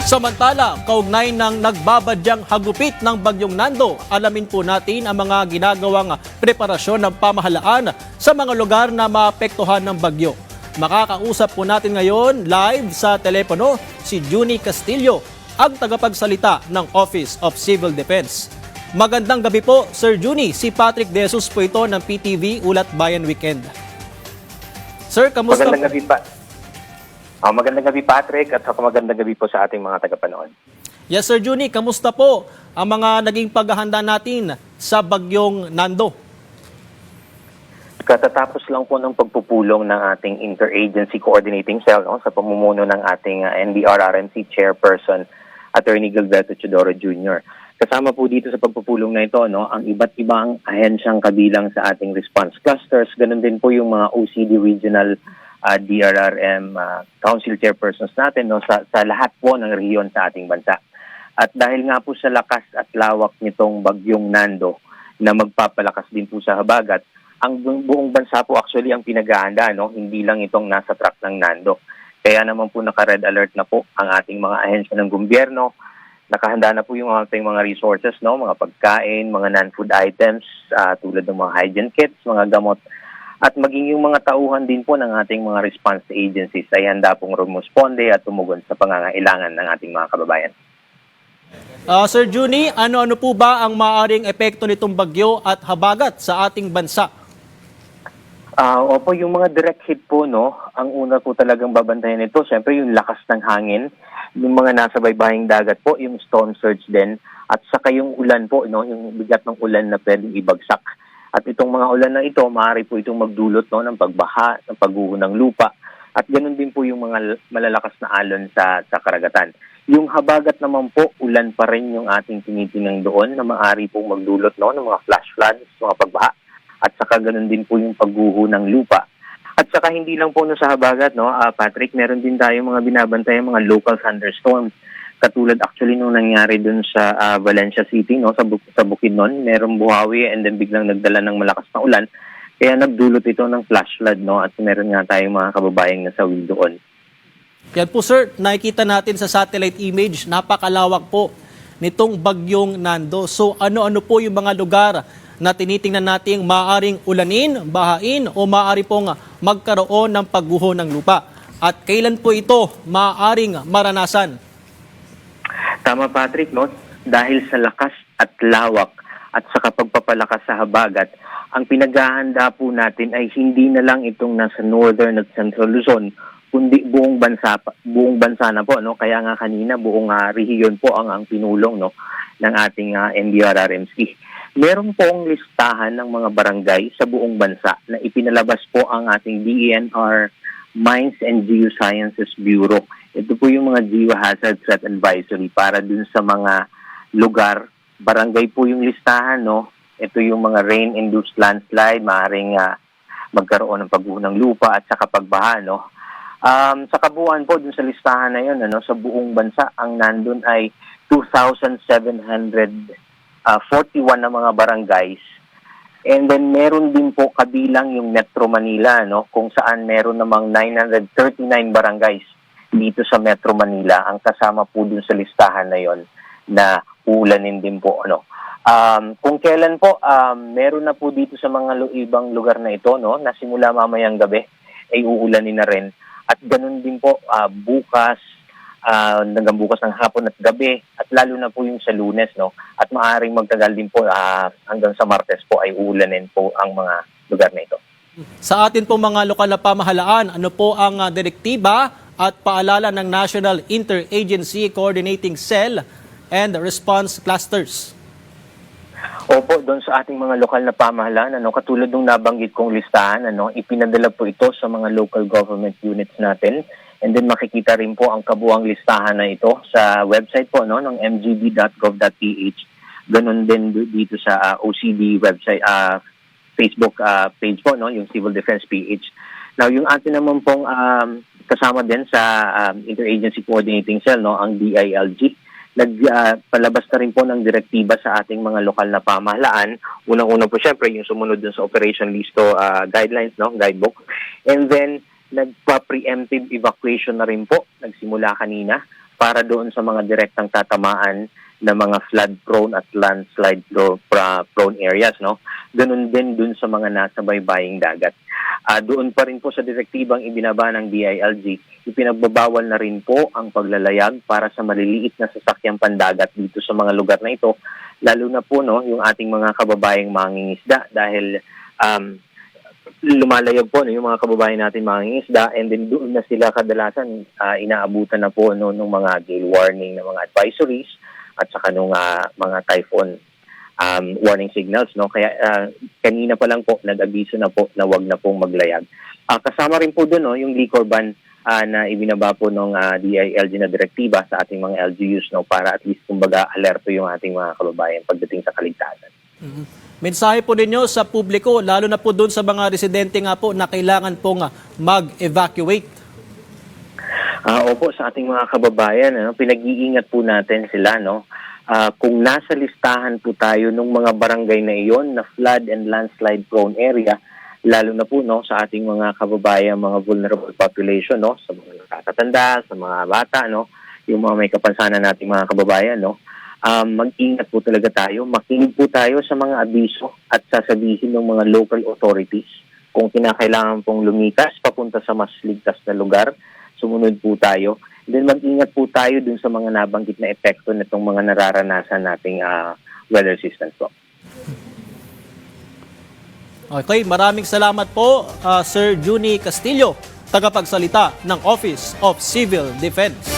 Samantala, kaugnay ng nagbabadyang hagupit ng Bagyong Nando, alamin po natin ang mga ginagawang preparasyon ng pamahalaan sa mga lugar na maapektuhan ng bagyo. Makakausap po natin ngayon live sa telepono si Junie Castillo, ang tagapagsalita ng Office of Civil Defense. Magandang gabi po, Sir Junie. Si Patrick De Jesus po ito ng PTV Ulat Bayan Weekend. Sir, kamusta? Magandang gabi pa. Magandang gabi, Patrick, at magandang gabi po sa ating mga tagapanood. Yes, Sir Junie, kamusta po ang mga naging paghahanda natin sa Bagyong Nando? Katatapos lang po ng pagpupulong ng ating Interagency Coordinating Cell sa pamumuno ng ating NDRRMC Chairperson, Attorney Gilberto Teodoro Jr. Kasama po dito sa pagpupulong na ito ang iba't ibang ahensyang kabilang sa ating response clusters. Ganun din po yung mga OCD Regional DRRM Council Chairpersons natin sa lahat po ng rehiyon sa ating bansa. At dahil nga po sa lakas at lawak nitong Bagyong Nando na magpapalakas din po sa habagat, ang buong bansa po actually ang pinaghahanda, hindi lang itong nasa track ng Nando. Kaya naman po naka-red alert na po ang ating mga ahensya ng gobyerno. Nakahanda na po yung ating mga resources, mga pagkain, mga non-food items, tulad ng mga hygiene kits, mga gamot, at maging yung mga tauhan din po ng ating mga response agencies ay handa pong rumusponde at tumugon sa pangangailangan ng ating mga kababayan. Sir Junie, ano-ano po ba ang maaaring epekto nitong bagyo at habagat sa ating bansa? Opo, yung mga direct hit po, ang una po talagang babantayan nito, siyempre yung lakas ng hangin, yung mga nasa baybaying dagat po, yung storm surge din, at saka yung ulan po, yung bigat ng ulan na pwedeng ibagsak. At itong mga ulan na ito, maaari po itong magdulot ng pagbaha, ng pagguho ng lupa. At ganoon din po yung mga malalakas na alon sa karagatan. Yung habagat naman po, ulan pa rin yung ating tinitingnan doon na maaari pong magdulot ng mga flash floods, mga pagbaha. At saka ganoon din po yung pagguho ng lupa. At saka hindi lang po sa habagat, Patrick, meron din tayo mga binabantay mga local thunderstorms. Katulad actually nung nangyari dun sa Valencia City, sa Bukidnon, merong buhawi and then biglang nagdala ng malakas na ulan. Kaya nagdulot ito ng flash flood, at meron nga tayong mga kababayang nasawi doon. Yan po, sir, nakikita natin sa satellite image, napakalawak po nitong Bagyong Nando. So ano-ano po yung mga lugar na tinitingnan nating maaaring ulanin, bahain o maaari pong magkaroon ng pagguho ng lupa? At kailan po ito maaaring maranasan? Tama, Patrick, dahil sa lakas at lawak at sa pagpapalakas sa habagat, ang pinaghahanda po natin ay hindi na lang itong nasa northern at central Luzon, kundi buong bansa na po. Kaya nga kanina buong rehiyon po ang pinulong ng ating NDRRMC. Meron pong listahan ng mga barangay sa buong bansa na ipinalabas po ang ating DENR Mines and Geosciences Bureau. Ito po yung mga Geohazard Threat Advisory para dun sa mga lugar. Barangay po yung listahan, Ito yung mga rain-induced landslide, maaaring magkaroon ng pagguho ng lupa at saka pagbaha, Sa kabuuan po dun sa listahan na yun, sa buong bansa, ang nandun ay 2,741 na mga barangays. And then meron din po kabilang yung Metro Manila, kung saan meron namang 939 barangays dito sa Metro Manila, ang kasama po dun sa listahan na yon na uulanin din po. Kung kailan po, meron na po dito sa mga ibang lugar na ito, na simula mamayang gabi ay uulanin na rin. At ganun din po bukas, hanggang bukas ng hapon at gabi, at lalo na po yung sa Lunes, at maaaring magtagal din po hanggang sa Martes po ay uulanin po ang mga lugar na ito. Sa atin po mga lokal na pamahalaan, ano po ang direktiba at paalala ng National Interagency Coordinating Cell and Response Clusters? Opo, doon sa ating mga lokal na pamahalaan, katulad ng nabanggit kong listahan, ipinadala po ito sa mga local government units natin. And then makikita rin po ang kabuang listahan na ito sa website po ng mgb.gov.ph. Ganon din dito sa OCD website, Facebook page po, yung Civil Defense PH. Now, yung atin naman pong kasama din sa Interagency Coordinating Cell, ang DILG, nagpalabas na rin po ng direktiba sa ating mga lokal na pamahalaan. Unang-una po syempre yung sumunod dun sa Operation Listo guidelines, guidebook. And then nagpa-preemptive evacuation na rin po, nagsimula kanina para doon sa mga direktang tatamaan na mga flood-prone at landslide-prone areas, no? Ganun din dun sa mga nasa baybaying dagat. Doon pa rin po sa direktibang ibinaba ng DILG, ipinagbabawal na rin po ang paglalayag para sa maliliit na sasakyang pandagat dito sa mga lugar na ito, lalo na po no, yung ating mga kababayang mangingisda dahil lumalayag po no, yung mga kababayan natin mangingisda, and then doon na sila kadalasan inaabutan na po no, ng mga gale warning, ng mga advisories, at saka nung mga typhoon warning signals, no? Kaya kanina pa lang po nag-abiso na po na wag na pong maglayag. Kasama rin po doon no, yung liquor ban na ibinaba po ng DILG na direktiba sa ating mga LGUs, no, para at least kumbaga alerto yung ating mga kababayan pagdating sa kaligtasan. Mensahe po ninyo sa publiko, lalo na po doon sa mga residente nga po na kailangan pong mag-evacuate. Opo, sa ating mga kababayan, pinag-iingat po natin sila, no? Kung nasa listahan po tayo ng mga barangay na iyon na flood and landslide prone area, lalo na po no, sa ating mga kababayan, mga vulnerable population, no, sa mga nakatatanda, sa mga bata, no, yung mga may kapansanan nating mga kababayan, no, mag-ingat po talaga tayo, makinig po tayo sa mga abiso at sasabihin ng mga local authorities kung kinakailangan pong lumikas papunta sa mas ligtas na lugar. Sumunod po tayo. Then mag-ingat po tayo dun sa mga nabanggit na epekto nitong mga nararanasan nating weather systems po. Okay, maraming salamat po, Sir Juni Castillo, tagapagsalita ng Office of Civil Defense.